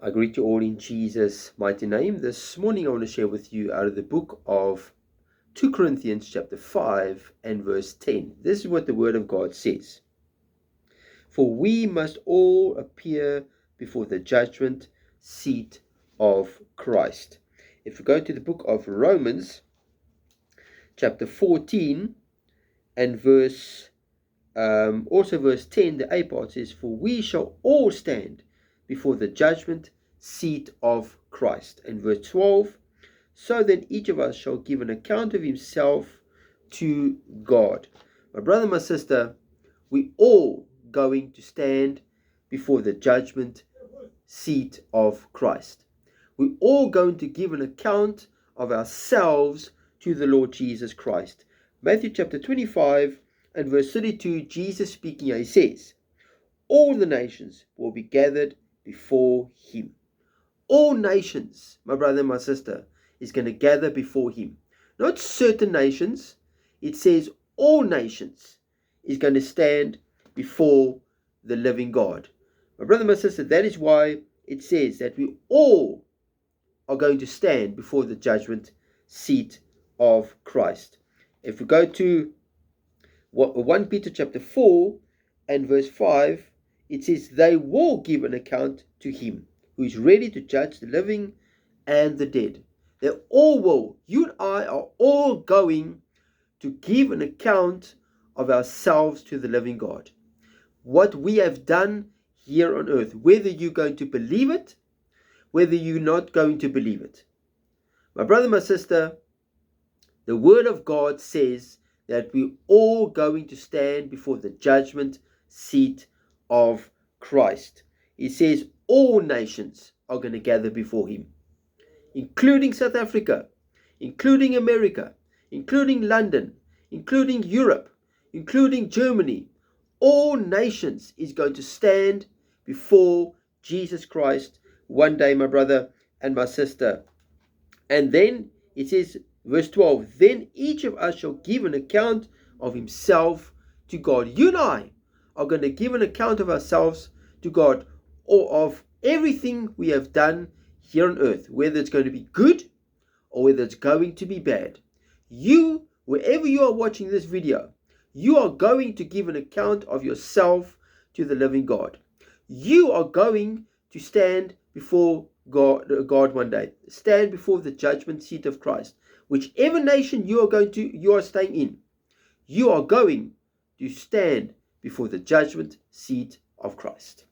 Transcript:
I greet you all in Jesus' mighty name. This morning I want to share with you out of the book of 2 Corinthians chapter 5 and verse 10. This is what the word of God says. For we must all appear before the judgment seat of Christ. If we go to the book of Romans chapter 14 and verse 10, the A part says, for we shall all stand before the judgment seat of Christ. And verse 12, so then each of us shall give an account of himself to God. My brother, my sister, we all going to stand before the judgment seat of Christ. We're all going to give an account of ourselves to the Lord Jesus Christ. Matthew chapter 25 and verse 32, Jesus speaking, he says, all the nations will be gathered before him. All nations, my brother and my sister, is going to gather before him. Not certain nations. It says all nations is going to stand before the living God. My brother and my sister, that is why it says that we all are going to stand before the judgment seat of Christ. If we go to 1 Peter chapter 4 and verse 5, it says, they will give an account to him who is ready to judge the living and the dead. They all will. You and I are all going to give an account of ourselves to the living God. What we have done here on earth, whether you're going to believe it, whether you're not going to believe it. My brother, my sister, the word of God says that we're all going to stand before the judgment seat of Christ. He says all nations are going to gather before him, including South Africa, including America, including London, including Europe, including Germany. All nations is going to stand before Jesus Christ one day, my brother and my sister. And then it says, verse 12, then each of us shall give an account of himself to God. You and I are going to give an account of ourselves to God, or of everything we have done here on earth, whether it's going to be good or whether it's going to be bad. You, wherever you are watching this video, you are going to give an account of yourself to the living God. You are going to stand before God one day. Stand before the judgment seat of Christ. Whichever nation you are staying in, you are going to stand before the judgment seat of Christ.